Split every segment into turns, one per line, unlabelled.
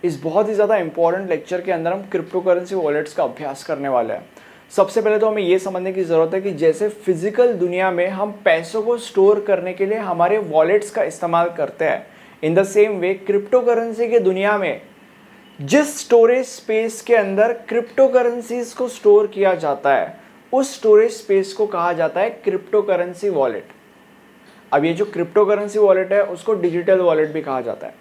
इस बहुत ही ज़्यादा इंपॉर्टेंट लेक्चर के अंदर हम क्रिप्टो करेंसी वॉलेट्स का अभ्यास करने वाले हैं। सबसे पहले तो हमें ये समझने की ज़रूरत है कि जैसे फिजिकल दुनिया में हम पैसों को स्टोर करने के लिए हमारे वॉलेट्स का इस्तेमाल करते हैं, in the same way crypto currency के दुनिया में जिस स्टोरेज स्पेस के अंदर क्रिप्टो करेंसीज को स्टोर किया जाता है उस स्टोरेज स्पेस को कहा जाता है क्रिप्टो करेंसी वॉलेट। अब ये जो क्रिप्टो करेंसी वॉलेट है उसको डिजिटल वॉलेट भी कहा जाता है।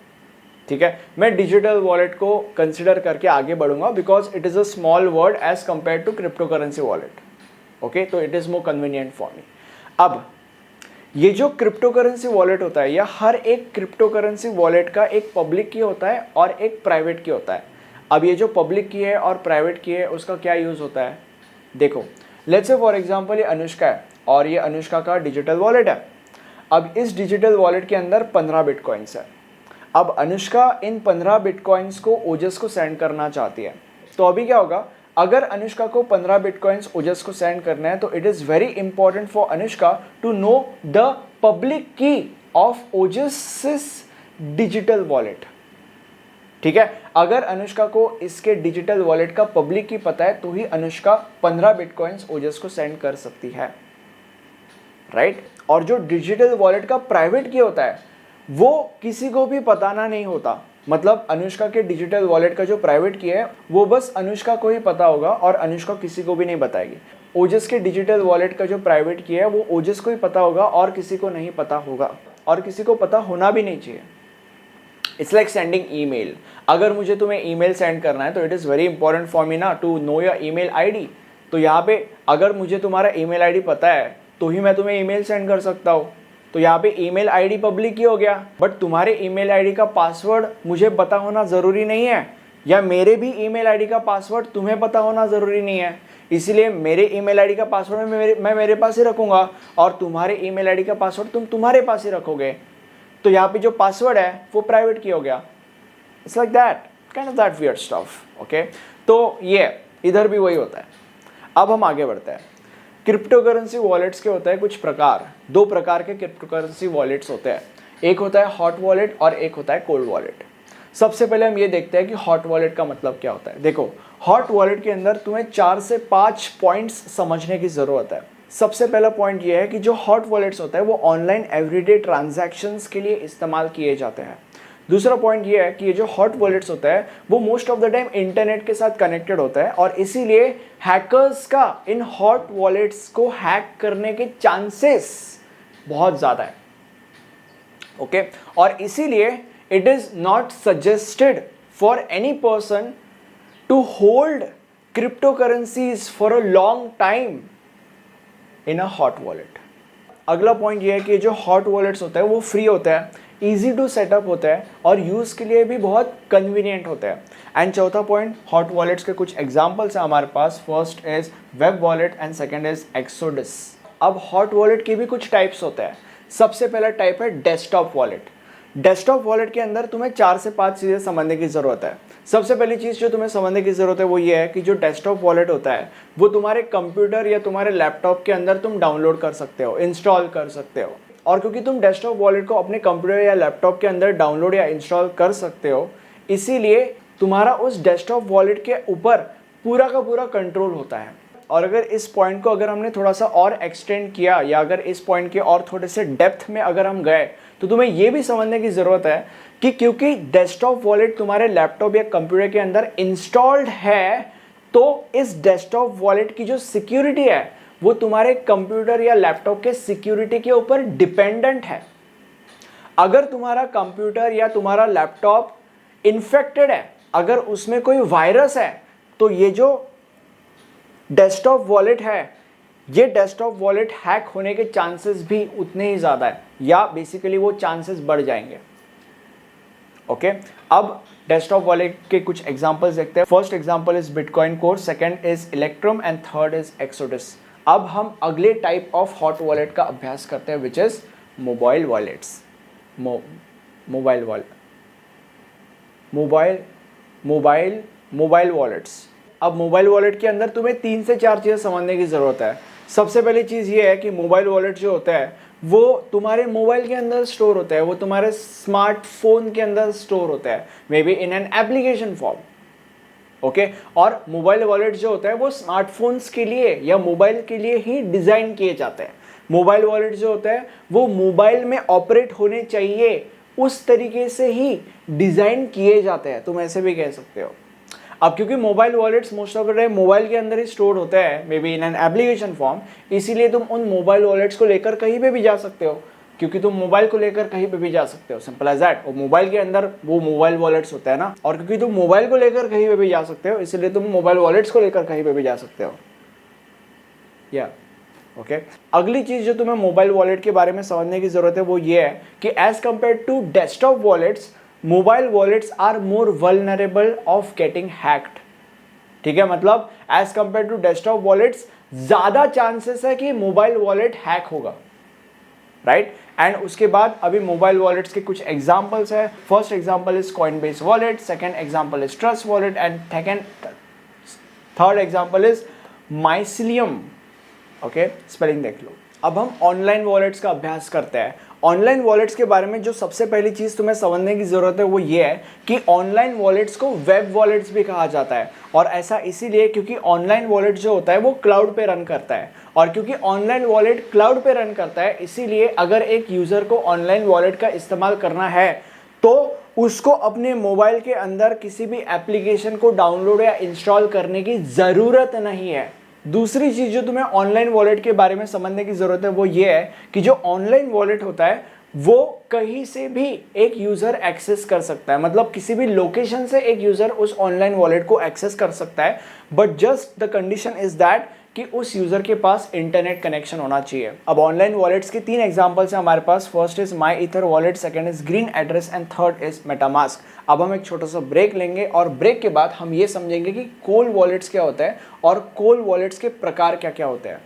ठीक है, मैं डिजिटल वॉलेट को कंसिडर करके आगे बढ़ूंगा because it is a small word as compare to crypto currency wallet. Okay, तो it is more convenient for me. अब ये जो क्रिप्टो करेंसी वॉलेट होता है या हर एक क्रिप्टो करेंसी वॉलेट का एक पब्लिक की होता है और एक प्राइवेट की होता है। अब ये जो पब्लिक की है और प्राइवेट की है उसका क्या यूज होता है, देखो लेट्स से फॉर एग्जांपल ये अनुष्का है और ये अनुष्का का डिजिटल वॉलेट है। अब इस डिजिटल वॉलेट के अंदर 15 बिटकॉइंस है। अब अनुष्का इन 15 बिटकॉइंस को ओजस को सेंड करना चाहती है। तो अभी क्या होगा, अगर अनुष्का को 15 बिटकॉइंस ओजस को सेंड करना है तो it is very important for Anushka to know the public key of Ojas digital wallet. ठीक है, अगर अनुष्का को इसके डिजिटल वॉलेट का पब्लिक की पता है तो ही अनुष्का 15 बिटकॉइंस ओजस को सेंड कर सकती है, राइट। और जो डिजिटल वॉलेट का प्राइवेट की होता है वो किसी को भी बताना नहीं होता। मतलब अनुष्का के डिजिटल वॉलेट का जो प्राइवेट की है वो बस अनुष्का को ही पता होगा और अनुष्का किसी को भी नहीं बताएगी। ओजस के डिजिटल वॉलेट का जो प्राइवेट की है वो ओजस को ही पता होगा और किसी को नहीं पता होगा और किसी को पता होना भी नहीं चाहिए। It's like sending email. अगर मुझे तुम्हें ईमेल सेंड करना है तो it is very important for me ना to know your email ID. तो यहाँ पे अगर मुझे तुम्हारा ईमेल आईडी पता है तो ही मैं तुम्हें ईमेल सेंड कर सकता हूँ। तो यहाँ पे ईमेल आईडी पब्लिक ही हो गया, बट तुम्हारे ईमेल आईडी का पासवर्ड मुझे पता होना ज़रूरी नहीं है या मेरे भी ईमेल आईडी का पासवर्ड तुम्हें पता होना ज़रूरी नहीं है। इसीलिए मेरे ईमेल आईडी का पासवर्ड मैं मेरे पास ही रखूँगा और तुम्हारे ईमेल आईडी का पासवर्ड तुम तुम्हारे पास ही रखोगे। तो यहाँ पे जो पासवर्ड है वो प्राइवेट की हो गया। It's like that kind of that weird stuff. Okay, तो ये इधर भी वही होता है। अब हम आगे बढ़ते हैं। क्रिप्टो करेंसी वॉलेट्स के होते हैं कुछ प्रकार, दो प्रकार के क्रिप्टो करेंसी वॉलेट्स होते हैं। एक होता है हॉट वॉलेट और एक होता है कोल्ड वॉलेट। सबसे पहले हम ये देखते हैं कि हॉट वॉलेट का मतलब क्या होता है। देखो, हॉट वॉलेट के अंदर तुम्हें 4 से 5 पॉइंट्स समझने की ज़रूरत है। सबसे पहला पॉइंट ये है कि जो हॉट वॉलेट्स होता है वो ऑनलाइन एवरीडे ट्रांजैक्शंस के लिए इस्तेमाल किए जाते हैं। दूसरा पॉइंट ये है कि ये जो हॉट वॉलेट्स होता है वो most of the time internet के साथ कनेक्टेड होता है और इसीलिए हैकर्स का इन हॉट वॉलेट्स को हैक करने के चांसेस बहुत ज़्यादा है। ओके, और इसीलिए it is not suggested for any person to hold crypto currencies for a long time in a hot wallet. अगला पॉइंट ये है कि जो हॉट वॉलेट्स होता है वो फ्री होता है, ईजी टू सेटअप होता है और यूज़ के लिए भी बहुत कन्वीनियंट होता है। एंड चौथा पॉइंट, हॉट वॉलेट्स के कुछ एग्जांपल्स हैं हमारे पास। First is web wallet and second is Exodus. अब हॉट वॉलेट के भी कुछ टाइप्स होते हैं। सबसे पहला टाइप है डेस्कटॉप वॉलेट। डेस्कटॉप वॉलेट के अंदर तुम्हें 4 से 5 चीज़ें समझने की ज़रूरत है। सबसे पहली चीज़ जो तुम्हें समझने की ज़रूरत है वो ये है कि जो डेस्कटॉप वॉलेट होता है वो तुम्हारे कंप्यूटर या तुम्हारे लैपटॉप के अंदर तुम डाउनलोड कर सकते हो, इंस्टॉल कर सकते हो। और क्योंकि तुम डेस्कटॉप वॉलेट को अपने कंप्यूटर या लैपटॉप के अंदर डाउनलोड या इंस्टॉल कर सकते हो, इसीलिए तुम्हारा उस डेस्कटॉप वॉलेट के ऊपर पूरा का पूरा कंट्रोल होता है। और अगर इस पॉइंट को अगर हमने थोड़ा सा और एक्सटेंड किया या अगर इस पॉइंट के और थोड़े से डेप्थ में अगर हम गए तो तुम्हें ये भी समझने की ज़रूरत है कि क्योंकि डेस्कटॉप वॉलेट तुम्हारे लैपटॉप या कंप्यूटर के अंदर इंस्टॉल्ड है तो इस डेस्कटॉप वॉलेट की जो सिक्योरिटी है वो तुम्हारे कंप्यूटर या लैपटॉप के सिक्योरिटी के ऊपर डिपेंडेंट है। अगर तुम्हारा कंप्यूटर या तुम्हारा लैपटॉप इन्फेक्टेड है, अगर उसमें कोई वायरस है, तो ये जो डेस्कटॉप वॉलेट है ये डेस्कटॉप वॉलेट हैक होने के चांसेस भी उतने ही ज़्यादा है या बेसिकली वो चांसेस बढ़ जाएंगे। ओके, अब डेस्कटॉप वॉलेट के कुछ एग्जांपल्स देखते हैं। First example is bitcoin core, second is Electrum and third is Exodus. अब हम अगले टाइप ऑफ हॉट वॉलेट का अभ्यास करते हैं which is mobile wallets. Mobile wallets. अब मोबाइल वॉलेट के अंदर तुम्हें 3 से 4 चीज़ें समझने की ज़रूरत है। सबसे पहली चीज़ ये है कि मोबाइल वॉलेट जो होता है वो तुम्हारे मोबाइल के अंदर स्टोर होता है, वो तुम्हारे स्मार्टफोन के अंदर स्टोर होता है, may be in an application form. Okay, और मोबाइल वॉलेट जो होता है वो स्मार्टफोन्स के लिए या मोबाइल के लिए ही डिजाइन किए जाते हैं। मोबाइल वॉलेट जो होता है वो मोबाइल में ऑपरेट होने चाहिए उस तरीके से ही डिजाइन किए जाते हैं, तुम ऐसे भी कह सकते हो। अब क्योंकि mobile wallets most of the time mobile के अंदर ही स्टोर होता है, may be in an application form, इसीलिए तुम उन मोबाइल वॉलेट्स को लेकर कहीं पे भी जा सकते हो, क्योंकि तुम मोबाइल को लेकर कहीं पे भी जा सकते हो, सिंपल एज दैट। और मोबाइल के अंदर वो मोबाइल वॉलेट्स होता है ना, और क्योंकि तुम मोबाइल को लेकर कहीं पे भी जा सकते हो, इसलिए तुम मोबाइल वॉलेट्स को लेकर कहीं पे भी जा सकते हो। या ओके, अगली चीज जो तुम्हें मोबाइल वॉलेट के बारे में समझने की जरूरत है वो ये है कि as compare to desktop wallets, mobile wallets are more vulnerable of getting hacked. ठीक है, मतलब as compare to desktop wallets ज्यादा चांसेस है कि मोबाइल वॉलेट हैक होगा, राइट। एंड उसके बाद अभी मोबाइल वॉलेट्स के कुछ एग्जांपल्स है। First example is Coinbase wallet, second example is Trust wallet and third example is Mycelium. Okay, spelling देख लो। अब हम ऑनलाइन वॉलेट्स का अभ्यास करते हैं। ऑनलाइन वॉलेट्स के बारे में जो सबसे पहली चीज तुम्हें समझने की जरूरत है वो ये है कि ऑनलाइन वॉलेट्स को वेब वॉलेट्स भी कहा जाता है, और ऐसा इसीलिए क्योंकि ऑनलाइन वॉलेट जो होता है वो क्लाउड पे रन करता है, और क्योंकि ऑनलाइन वॉलेट क्लाउड पे रन करता है इसीलिए अगर एक यूजर को ऑनलाइन वॉलेट का इस्तेमाल करना है तो उसको अपने मोबाइल के अंदर किसी भी एप्लीकेशन को डाउनलोड या इंस्टॉल करने की जरूरत नहीं है। दूसरी चीज जो तुम्हें ऑनलाइन वॉलेट के बारे में समझने की जरूरत है वो ये है कि जो ऑनलाइन वॉलेट होता है वो कहीं से भी एक यूजर एक्सेस कर सकता है, मतलब किसी भी लोकेशन से एक यूजर उस ऑनलाइन वॉलेट को एक्सेस कर सकता है, but just the condition is that कि उस यूजर के पास इंटरनेट कनेक्शन होना चाहिए। अब ऑनलाइन वॉलेट्स के 3 एग्जांपल्स हैं हमारे पास। First is my ether wallet, second is green address and third is MetaMask. अब हम एक छोटा सा ब्रेक लेंगे और ब्रेक के बाद हम ये समझेंगे कि कोल्ड वॉलेट्स क्या होता है और कोल्ड वॉलेट्स के प्रकार क्या क्या होते हैं।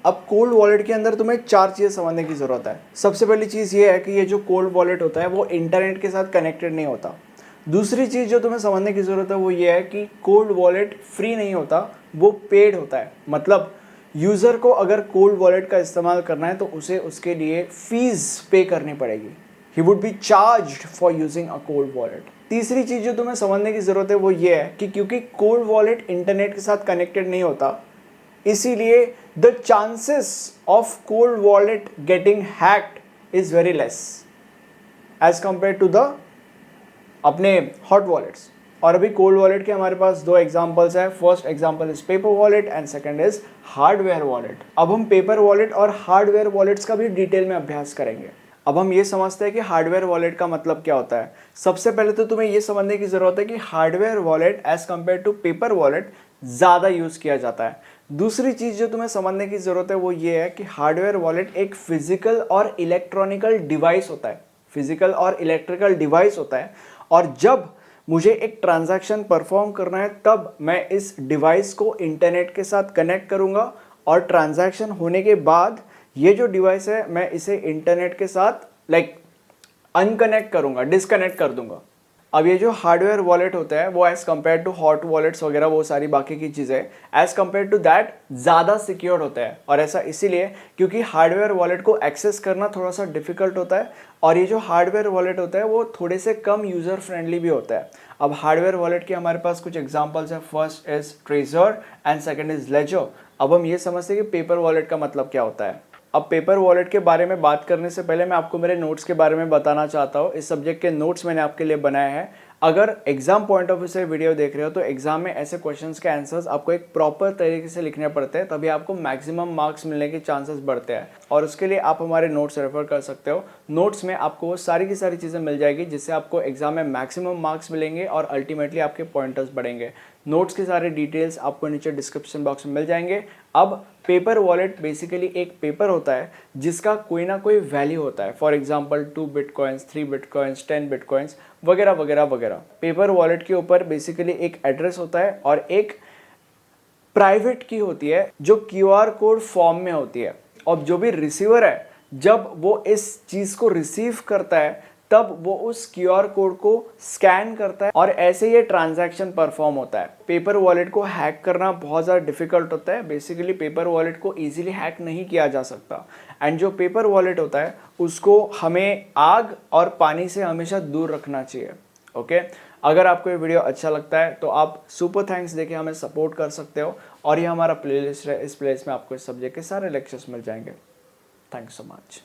अब कोल्ड वॉलेट के अंदर तुम्हें 4 चीज़ें समझने की ज़रूरत है। सबसे पहली चीज़ ये है कि ये जो कोल्ड वॉलेट होता है वो इंटरनेट के साथ कनेक्टेड नहीं होता। दूसरी चीज़ जो तुम्हें समझने की ज़रूरत है वो ये है कि कोल्ड वॉलेट फ्री नहीं होता, वो पेड होता है। मतलब यूज़र को अगर कोल्ड वॉलेट का इस्तेमाल करना है तो उसे उसके लिए फीस पे करनी पड़ेगी। He would be charged for using a cold wallet. तीसरी चीज़ जो तुम्हें समझने की ज़रूरत है वो ये है कि क्योंकि कोल्ड वॉलेट इंटरनेट के साथ कनेक्टेड नहीं होता इसीलिए the chances of cold wallet getting hacked is very less as compare to the अपने हॉट वॉलेट्स। और अभी कोल्ड वॉलेट के हमारे पास 2 एग्जांपल्स हैं। First example is paper wallet and second is hardware wallet. अब हम पेपर वॉलेट और हार्डवेयर वॉलेट्स का भी डिटेल में अभ्यास करेंगे। अब हम ये समझते हैं कि हार्डवेयर वॉलेट का मतलब क्या होता है। सबसे पहले तो तुम्हें ये समझने की जरूरत है कि hardware wallet as compare to paper wallet ज़्यादा यूज़ किया जाता है। दूसरी चीज़ जो तुम्हें समझने की ज़रूरत है वो ये है कि हार्डवेयर वॉलेट एक फिजिकल और इलेक्ट्रॉनिकल डिवाइस होता है, फिजिकल और इलेक्ट्रिकल डिवाइस होता है, और जब मुझे एक ट्रांजैक्शन परफॉर्म करना है तब मैं इस डिवाइस को इंटरनेट के साथ कनेक्ट करूँगा, और ट्रांजैक्शन होने के बाद ये जो डिवाइस है मैं इसे इंटरनेट के साथ अनकनेक्ट करूँगा, डिस्कनेक्ट कर दूंगा। अब ये जो हार्डवेयर वॉलेट होता है वो as compare to hot wallets वगैरह वो सारी बाकी की चीज़ें एज़ कम्पेयर टू दैट ज़्यादा सिक्योर होता है, और ऐसा इसीलिए क्योंकि हार्डवेयर वॉलेट को एक्सेस करना थोड़ा सा डिफिकल्ट होता है, और ये जो हार्डवेयर वॉलेट होता है वो थोड़े से कम यूज़र फ्रेंडली भी होता है। अब हार्डवेयर वॉलेट के हमारे पास कुछ एग्जाम्पल्स हैं। First is Trezor and second is Ledger. अब हम ये समझते हैं कि पेपर वॉलेट का मतलब क्या होता है। अब पेपर वॉलेट के बारे में बात करने से पहले मैं आपको मेरे नोट्स के बारे में बताना चाहता हूँ। इस सब्जेक्ट के नोट्स मैंने आपके लिए बनाए हैं। अगर एग्जाम पॉइंट ऑफ व्यू से वीडियो देख रहे हो तो एग्जाम में ऐसे क्वेश्चंस के आंसर्स आपको एक प्रॉपर तरीके से लिखने पड़ते हैं, तभी आपको मैक्सिमम मार्क्स मिलने के चांसेस बढ़ते हैं, और उसके लिए आप हमारे नोट्स रेफर कर सकते हो। नोट्स में आपको वो सारी की सारी चीज़ें मिल जाएगी जिससे आपको एग्जाम में मैक्सिमम मार्क्स मिलेंगे और अल्टीमेटली आपके पॉइंटर्स बढ़ेंगे। नोट्स के सारे डिटेल्स आपको नीचे डिस्क्रिप्शन बॉक्स में मिल जाएंगे। अब पेपर वॉलेट बेसिकली एक पेपर होता है जिसका कोई ना कोई वैल्यू होता है, for example 2 bitcoins, 3 bitcoins, 10 bitcoins वगैरह वगैरह वगैरह। पेपर वॉलेट के ऊपर बेसिकली एक एड्रेस होता है और एक प्राइवेट की होती है जो QR कोड फॉर्म में होती है, और जो भी रिसीवर है जब वो इस चीज़ को रिसीव करता है तब वो उस क्यूआर कोड को स्कैन करता है और ऐसे ये ट्रांजैक्शन परफॉर्म होता है। पेपर वॉलेट को हैक करना बहुत ज़्यादा डिफिकल्ट होता है। बेसिकली पेपर वॉलेट को इजीली हैक नहीं किया जा सकता एंड जो पेपर वॉलेट होता है उसको हमें आग और पानी से हमेशा दूर रखना चाहिए। ओके, अगर आपको ये वीडियो अच्छा लगता है तो आप सुपर थैंक्स देके हमें सपोर्ट कर सकते हो और ये हमारा प्लेलिस्ट है, इस प्लेलिस्ट में आपको इस सब्जेक्ट के सारे लेक्चर्स मिल जाएंगे। Thanks so much.